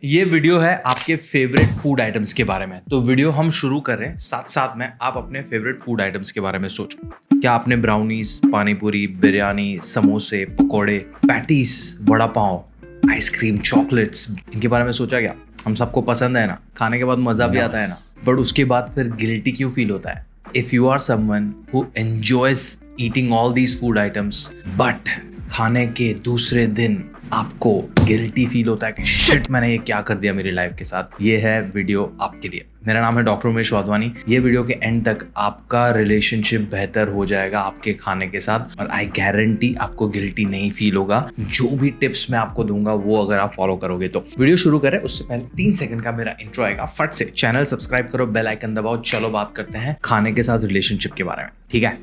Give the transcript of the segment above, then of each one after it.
ये वीडियो है आपके फेवरेट फूड आइटम्स के बारे में। तो वीडियो हम शुरू कर रहे हैं, साथ साथ में आप अपने फेवरेट फूड आइटम्स के बारे में सोचो। क्या आपने ब्राउनीज, पानीपुरी, बिरयानी, समोसे, पकोड़े, patties, vada pav, ice cream, chocolates, इनके बारे में सोचा क्या? हम सबको पसंद है ना, खाने के बाद मजा भी आता है ना, बट उसके बाद फिर गिल्टी क्यों फील होता है? If you are someone who enjoys eating all these food items but खाने के दूसरे दिन आपको गिल्टी फील होता है कि शिट, मैंने ये क्या कर दिया मेरी लाइफ के साथ, ये है वीडियो आपके लिए। मेरा नाम है डॉक्टर उमेश वाधवानी। ये वीडियो के एंड तक आपका रिलेशनशिप बेहतर हो जाएगा आपके खाने के साथ, और आई गारंटी आपको गिल्टी नहीं फील होगा। जो भी टिप्स मैं आपको दूंगा वो अगर आप फॉलो करोगे तो। वीडियो शुरू करें उससे पहले 3 सेकंड का मेरा इंट्रो आएगा, फट से चैनल सब्सक्राइब करो, बेल आइकन दबाओ। चलो बात करते हैं खाने के साथ रिलेशनशिप के बारे में, ठीक है?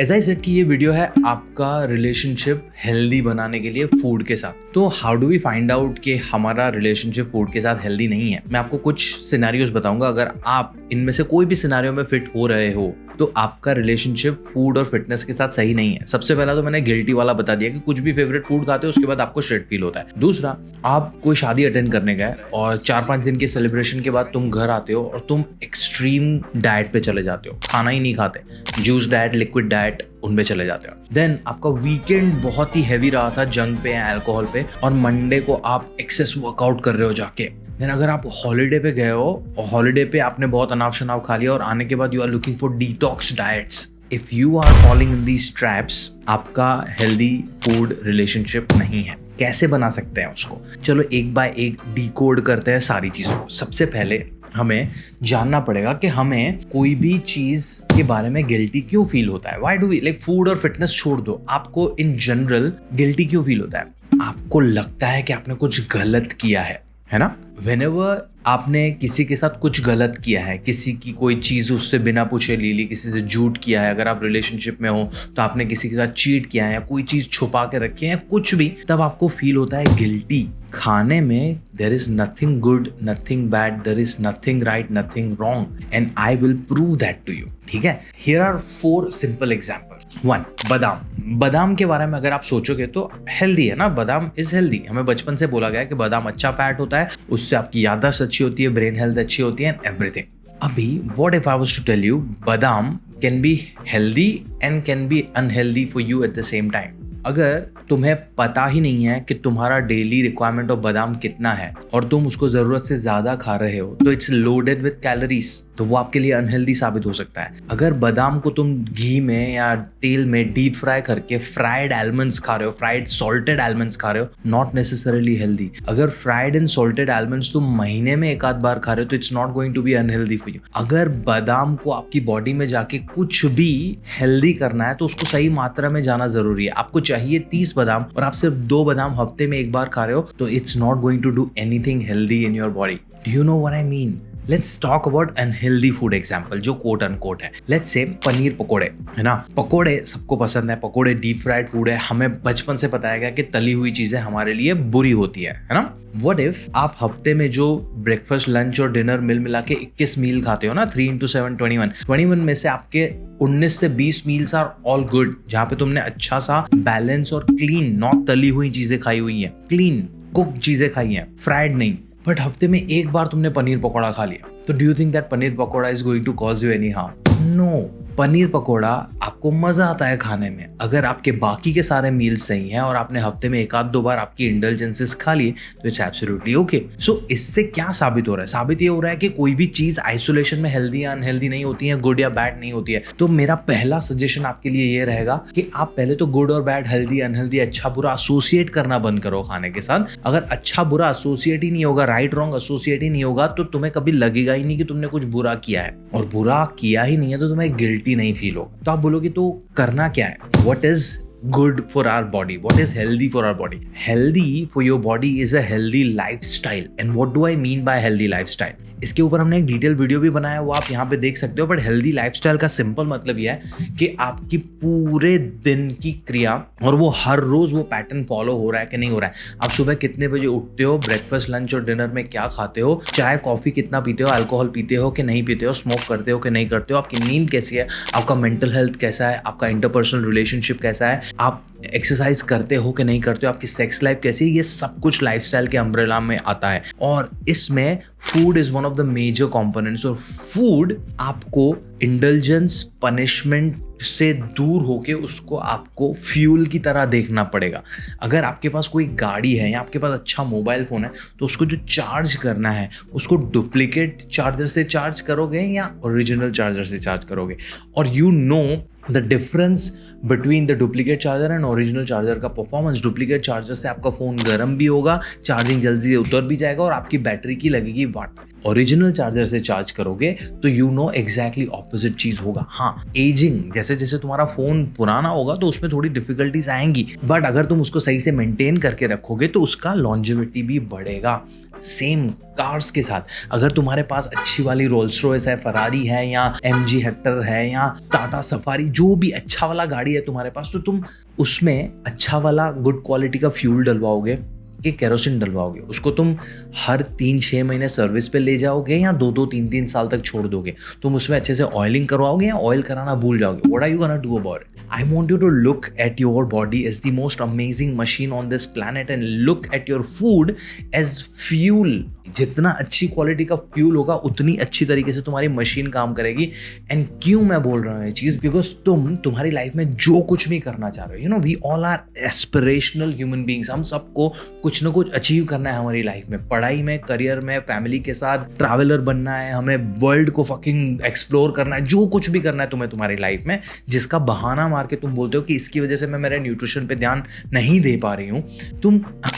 ऐसा ही सेट कि ये वीडियो है आपका रिलेशनशिप हेल्दी बनाने के लिए फूड के साथ। तो how do we find out कि हमारा रिलेशनशिप फूड के साथ हेल्दी नहीं है? मैं आपको कुछ सिनेरियोस बताऊंगा। अगर आप इनमें से कोई भी सिनेरियो में फिट हो रहे हो तो आपका रिलेशनशिप फूड और फिटनेस के साथ सही नहीं है। सबसे पहला तो मैंने गिल्टी वाला बता दिया कि कुछ भी फेवरेट फूड खाते हो उसके बाद आपको शिट फील होता है। दूसरा, आप कोई शादी अटेंड करने गए और 4-5 दिन के सेलिब्रेशन के बाद तुम घर आते हो और तुम एक्सट्रीम डाइट पे चले जाते हो, खाना ही नहीं खाते, जूस डाइट, लिक्विड डाइट, उनपे चले जाते हो। देन आपका वीकेंड बहुत ही हैवी रहा था जंक पे या अल्कोहल पे, और मंडे को आप एक्सेस वर्कआउट कर रहे हो जाके। देन अगर आप हॉलीडे पे गए हो और हॉलीडे पे आपने बहुत अनाव शनाव खा लिया और आने के बाद you are looking for detox diets, if you are following in these traps, आपका हेल्दी फूड रिलेशनशिप नहीं है। कैसे बना सकते हैं उसको? चलो एक बाय एक डिकोड करते हैं सारी चीजों को। सबसे पहले हमें जानना पड़ेगा कि हमें कोई भी चीज के बारे में गिल्टी क्यों फील होता है। Why do we like food और फिटनेस छोड़ दो, आपको इन जनरल गिल्टी क्यों फील होता है? आपको लगता है कि आपने कुछ गलत किया है ना? Whenever आपने किसी के साथ कुछ गलत किया है, किसी की कोई चीज उससे बिना पूछे ले ली, किसी से झूठ किया है, अगर आप रिलेशनशिप में हो तो आपने किसी के साथ चीट किया है या कोई चीज छुपा के रखी है, कुछ भी, तब आपको फील होता है गिल्टी। खाने में there is nothing good, nothing bad, there is nothing right, nothing wrong, and I will prove that to you, ठीक है? Here are 4 simple examples. 1, बादाम। बादाम के बारे में अगर आप सोचोगे तो हेल्दी है ना, बादाम इज हेल्दी। हमें बचपन से बोला गया कि बादाम अच्छा फैट होता है, उससे आपकी याददाश्त अच्छी होती है, ब्रेन हेल्थ अच्छी होती है, एंड एवरीथिंग। अभी what if I was to tell you badam can be healthy and can be unhealthy for you at the same time. अगर तुम्हें पता ही नहीं है कि तुम्हारा डेली रिक्वायरमेंट ऑफ बादाम कितना है और तुम उसको जरूरत से ज्यादा खा रहे हो तो इट्स लोडेड विद कैलोरीज, तो वो आपके लिए अनहेल्दी साबित हो सकता है। अगर बादाम को तुम घी में या तेल में डीप फ्राई करके फ्राइड आलमंड्स खा रहे हो, फ्राइड सॉल्टेड आलमंड्स खा रहे हो, नॉट नेसेसरीली हेल्दी। अगर फ्राइड एंड सॉल्टेड आलमंड्स तुम महीने में एक आध बार खा रहे हो तो it's not going to be unhealthy for you. अगर बादाम को आपकी बॉडी में जाके कुछ भी हेल्दी करना है तो उसको सही मात्रा में जाना जरूरी है। आपको चाहिए 30 बादाम और आप सिर्फ 2 बादाम हफ्ते में एक बार खा रहे हो तो it's not going to do anything healthy in your body. Do you know what I mean? Let's talk about unhealthy food example जो कोट अनकोट है। Let's say पनीर पकोड़े, है ना? पकोड़े सबको पसंद है, पकोड़े डीप फ्राइड फूड है। हमें बचपन से बताया गया कि तली हुई चीजें हमारे लिए बुरी होती है ना? What if आप हफ्ते में जो ब्रेकफास्ट, लंच और डिनर मिला के 21 मील खाते हो ना, 3 into 7 21 में से आपके 19 से 20 मील्स आर ऑल गुड, जहाँ पे तुमने अच्छा सा बैलेंस और क्लीन, नॉट तली हुई चीजें खाई हुई हैं, क्लीन कुक चीजें खाई हैं, फ्राइड नहीं। बट हफ्ते में एक बार तुमने पनीर पकौड़ा खा लिया, तो do you think that paneer pakora is going to cause you any harm? No. Paneer pakora आपको मजा आता है खाने में अगर आपके बाकी के सारे मील्स सही हैं और आपने हफ्ते में 1-2 बार आपकी इंडल्जेंसेस खा लिए तो इट्स एब्सोल्युटली ओके। सो इससे क्या साबित हो रहा है? साबित ये हो रहा है कि कोई भी चीज आइसोलेशन में हेल्दी या अनहेल्दी नहीं होती है, गुड या बैड नहीं होती है। तो मेरा पहला सजेशन आपके लिए ये रहेगा कि आप पहले तो गुड और बैड, हेल्दी अनहेल्दी, अच्छा बुरा एसोसिएट करना बंद करो खाने के साथ। अगर अच्छा बुरा एसोसिएट ही नहीं होगा, राइट रॉन्ग एसोसिएट ही नहीं होगा, तो तुम्हें कभी लगेगा ही नहीं कि तुमने कुछ बुरा किया है, और बुरा किया ही नहीं है तो तुम्हें गिल्टी नहीं फील होगा। तो आप बोलोगे तो करना क्या है? What is good for our body? What is healthy for our body? Healthy for your body is a healthy lifestyle. And what do I mean by healthy lifestyle? इसके ऊपर हमने एक डिटेल वीडियो भी बनाया है, वो आप यहाँ पे देख सकते हो। बट हेल्दी लाइफस्टाइल का सिंपल मतलब यह है कि आपकी पूरे दिन की क्रिया और वो हर रोज वो पैटर्न फॉलो हो रहा है कि नहीं हो रहा है। आप सुबह कितने बजे उठते हो, ब्रेकफास्ट लंच और डिनर में क्या खाते हो, चाय कॉफी कितना पीते हो, अल्कोहल पीते हो कि नहीं पीते हो, स्मोक करते हो कि नहीं करते हो, आपकी नींद कैसी है, आपका मेंटल हेल्थ कैसा है, आपका इंटरपर्सनल रिलेशनशिप कैसा है, आप एक्सरसाइज करते हो कि नहीं करते हो, आपकी सेक्स लाइफ कैसी है, ये सब कुछ लाइफस्टाइल के अम्ब्रेला में आता है। और इसमें food is one of the major components. और फूड आपको इंडल्जेंस, पनिशमेंट से दूर होके उसको आपको फ्यूल की तरह देखना पड़ेगा। अगर आपके पास कोई गाड़ी है या आपके पास अच्छा मोबाइल फोन है तो उसको जो चार्ज करना है उसको डुप्लीकेट चार्जर से चार्ज करोगे या ओरिजिनल चार्जर से चार्ज करोगे। और you know the difference between the duplicate charger and original charger का परफॉर्मेंस। डुप्लीकेट चार्जर से आपका फ़ोन गर्म भी होगा, चार्जिंग जल्दी से उतर भी जाएगा और आपकी बैटरी की लगेगी वाट। ओरिजिनल चार्जर से चार्ज करोगे तो यू नो एग्जैक्टली ऑपोजिट चीज़ होगा। हाँ, एजिंग, जैसे जैसे तुम्हारा फ़ोन पुराना होगा तो उसमें थोड़ी डिफिकल्टीज आएंगी, बट अगर तुम उसको सही से मेंटेन करके रखोगे तो उसका लॉन्जेविटी भी बढ़ेगा। सेम कार्स के साथ, अगर तुम्हारे पास अच्छी वाली रोल्स रॉयस है, फरारी है या MG हेक्टर है या टाटा सफारी, जो भी अच्छा वाला गाड़ी है तुम्हारे पास, तो तुम उसमें अच्छा वाला गुड क्वालिटी का फ्यूल डलवाओगे कि केरोसिन डलवाओगे। उसको तुम हर 3-6 महीने सर्विस पे ले जाओगे या 2-2, 3-3 साल तक छोड़ दोगे। तुम उसमें अच्छे से ऑयलिंग करवाओगे या ऑयल कराना भूल जाओगे। What are you gonna do about it? I want you to look at your body as the most amazing machine on this planet and look at your food as fuel. जितना अच्छी quality का fuel होगा उतनी अच्छी तरीके से तुम्हारी machine काम करेगी। एंड क्यों मैं बोल रहा हूँ ये चीज़? बिकॉज तुम्हारी लाइफ में जो कुछ भी करना चाह रहे हो, you know, we all are aspirational human beings. हम सबको कुछ ना कुछ अचीव करना है हमारी लाइफ में, पढ़ाई में, करियर में, फैमिली के साथ ट्रैवलर बनना है, हमें वर्ल्ड को फकिंग एक्सप्लोर करना है, जो कुछ भी करना है तुम्हें तुम्हारी लाइफ में, जिसका बहाना मार के तुम बोलते हो कि इसकी वजह से मैं मेरे न्यूट्रिशन पे ध्यान नहीं दे पा रही हूँ।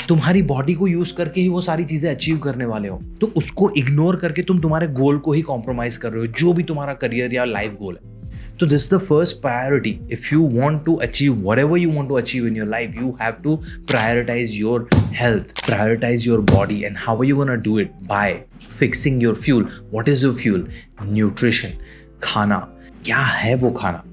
तुम्हारी बॉडी को यूज करके ही वो सारी चीजें अचीव करने वाले हो, तो उसको इग्नोर करके तुम तुम्हारे गोल को ही कॉम्प्रोमाइज कर रहे हो, जो भी तुम्हारा करियर या लाइफ गोल है। So this is the first priority. If you want to achieve whatever you want to achieve in your life, you have to prioritize your health, prioritize your body. And how are you going to do it? By fixing your fuel. What is your fuel? Nutrition. खाना. क्या है वो खाना?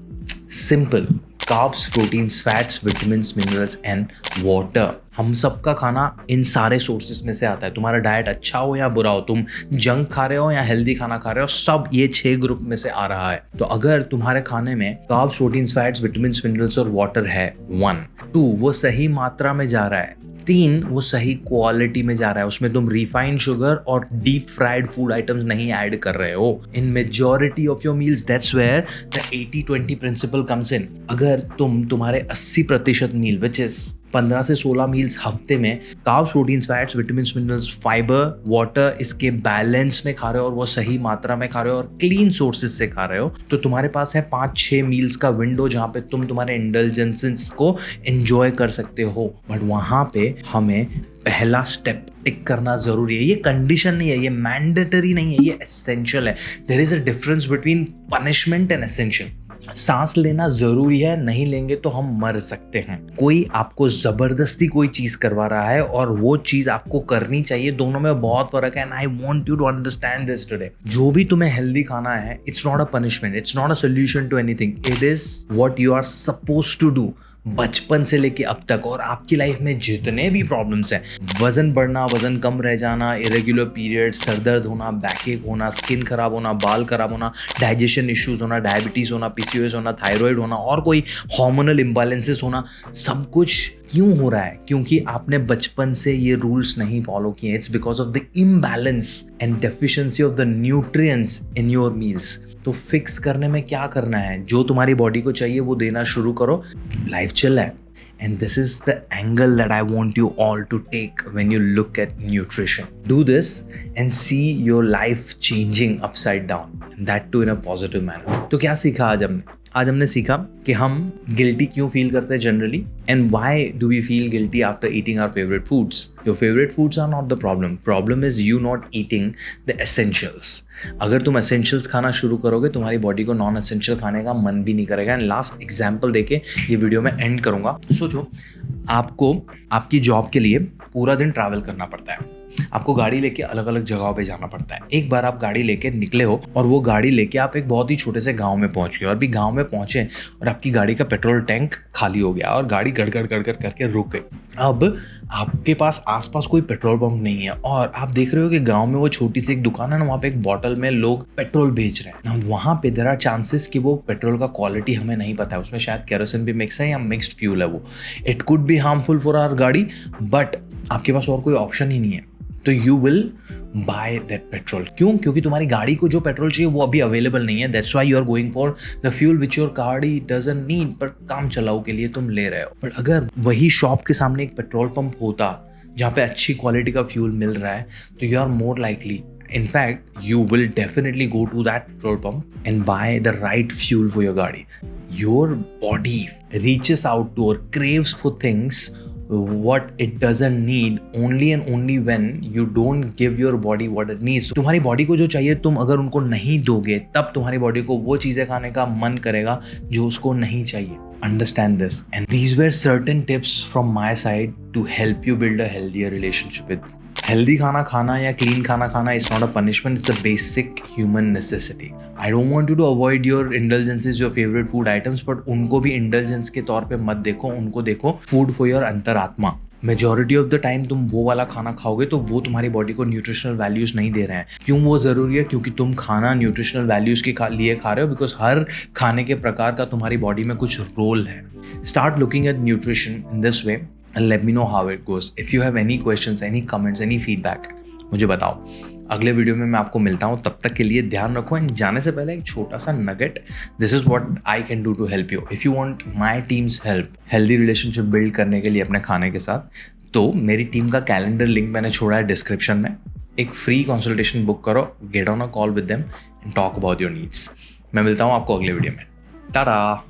Simple. Carbs, proteins, fats, vitamins, minerals and water. हम सबका खाना इन सारे sources में से आता है। तुम्हारा डाइट अच्छा हो या बुरा हो, तुम जंक खा रहे हो या हेल्दी खाना खा रहे हो, सब ये 6 ग्रुप में से आ रहा है। तो अगर तुम्हारे खाने में carbs, proteins, fats, vitamins, minerals और वाटर है, 1, 2 वो सही मात्रा में जा रहा है, 3 वो सही क्वालिटी में जा रहा है, उसमें तुम रिफाइंड शुगर और डीप फ्राइड फूड आइटम्स नहीं ऐड कर रहे हो in majority of your meals, that's where the 80-20 principle comes in. अगर तुम्हारे 80% मील विच इज 15 से 16 मील्स हफ्ते में carbs, proteins, fats, vitamins, minerals, fibre, water इसके बैलेंस में खा रहे हो और वो सही मात्रा में खा रहे हो और क्लीन सोर्सेज से खा रहे हो, तो तुम्हारे पास है 5-6 मील्स का विंडो जहाँ पे तुम तुम्हारे इंडल्जेंसेस को एंजॉय कर सकते हो। बट वहाँ पे हमें पहला स्टेप टिक करना जरूरी है। ये कंडीशन नहीं है, ये मैंडेटरी नहीं है, ये एसेंशियल है। There is a difference between punishment and essential. सांस लेना जरूरी है, नहीं लेंगे तो हम मर सकते हैं। कोई आपको जबरदस्ती कोई चीज करवा रहा है और वो चीज आपको करनी चाहिए, दोनों में बहुत फर्क है। And I want you to understand this today. जो भी तुम्हें हेल्दी खाना है, it's not a punishment, it's not a solution to anything, it is what you are supposed to do बचपन से लेके अब तक। और आपकी लाइफ में जितने भी प्रॉब्लम्स हैं, वजन बढ़ना, वजन कम रह जाना, इरेगुलर पीरियड, सरदर्द होना, बैकएक होना, स्किन खराब होना, बाल खराब होना, डाइजेशन इश्यूज होना, डायबिटीज होना, PCOS होना, थायराइड होना और कोई हार्मोनल इम्बैलेंसेस होना, सब कुछ क्यों हो रहा है? क्योंकि आपने बचपन से ये रूल्स नहीं फॉलो किए। It's because of the imbalance and deficiency of the nutrients in your meals. तो फिक्स करने में क्या करना है? जो तुम्हारी बॉडी को चाहिए वो देना शुरू करो, लाइफ चिल है। And this is the angle that I want you all to take when you look at nutrition. Do this and see your life changing upside down, and that too in a positive manner. तो क्या सीखा आज हमने? आज हमने सीखा कि हम गिल्टी क्यों फील करते हैं generally, and why do we feel guilty after eating our favourite foods. Your favourite foods are not the problem is you not eating the essentials. अगर तुम एसेंशियल्स खाना शुरू करोगे, तुम्हारी बॉडी को नॉन एसेंशियल खाने का मन भी नहीं करेगा। एंड लास्ट एग्जाम्पल देके ये वीडियो में एंड करूंगा। सोचो, आपको आपकी जॉब के लिए पूरा दिन ट्रैवल करना पड़ता है, आपको गाड़ी लेके अलग अलग जगहों पे जाना पड़ता है। एक बार आप गाड़ी लेके निकले हो और वो गाड़ी लेके आप एक बहुत ही छोटे से गांव में पहुंच गए और भी गांव में पहुंचे और आपकी गाड़ी का पेट्रोल टैंक खाली हो गया और गाड़ी गड़गड़ गड़गड़ करके रुक गई। अब आपके पास आसपास कोई पेट्रोल पंप नहीं है और आप देख रहे हो कि गांव में वो छोटी सी एक दुकान है ना, वहाँ पे एक बॉटल में लोग पेट्रोल बेच रहे हैं ना। वहाँ पे देयर आर चांसेस कि वो पेट्रोल का क्वालिटी हमें नहीं पता है, उसमें शायद केरोसिन भी मिक्स है या मिक्स्ड फ्यूल है। वो it could be harmful for our गाड़ी, बट आपके पास और कोई ऑप्शन ही नहीं है, तो you will buy that petrol. क्यों? क्योंकि तुम्हारी गाड़ी को जो पेट्रोल चाहिए वो अभी अवेलेबल नहीं है। That's why you are going for the fuel which your गाड़ी डजंट नीड, पर काम चलाओ के लिए तुम ले रहे हो। बट अगर वही शॉप के सामने एक पेट्रोल पंप होता जहाँ पे अच्छी क्वालिटी का फ्यूल मिल रहा है, तो you are more likely, in fact you will definitely go to that petrol pump and buy the right fuel for your gadi. Your body reaches out to or craves for things what it doesn't need only and only when you don't give your body what it needs. तुम्हारी body को जो चाहिए तुम अगर उनको नहीं दोगे तब तुम्हारी बॉडी को वो चीज़ें खाने का मन करेगा जो उसको नहीं चाहिए. Understand this, and these were certain tips from my side to help you build a healthier relationship with. Healthy खाना खाना या क्लीन खाना खाना is not a punishment, it's a basic human necessity. I don't want you to avoid your indulgences, your favourite food items, but उनको भी indulgence के तौर पे मत देखो, उनको देखो फूड फॉर योर अंतरात्मा. मेजॉरिटी ऑफ द टाइम तुम वो वाला खाना खाओगे तो वो तुम्हारी बॉडी को न्यूट्रिशनल वैल्यूज नहीं दे रहे हैं. क्यों वो ज़रूरी है? क्योंकि तुम खाना न्यूट्रिशनल वैल्यूज के लिए खा रहे हो, बिकॉज हर खाने के प्रकार का तुम्हारी बॉडी में कुछ रोल है. Start looking at nutrition in this way and let me know how it goes. If you have any questions, any comments, any feedback, मुझे बताओ. अगले वीडियो में मैं आपको मिलता हूँ. तब तक के लिए ध्यान रखो. एंड जाने से पहले एक छोटा सा nugget, this is what I can do to help you. If you want my team's help healthy relationship build करने के लिए अपने खाने के साथ, तो मेरी टीम का कैलेंडर लिंक मैंने छोड़ा है डिस्क्रिप्शन में. एक फ्री कंसल्टेशन बुक करो, get on a call with them and talk about your needs. मैं मिलता हूँ आपको अगले वीडियो में. टाटा.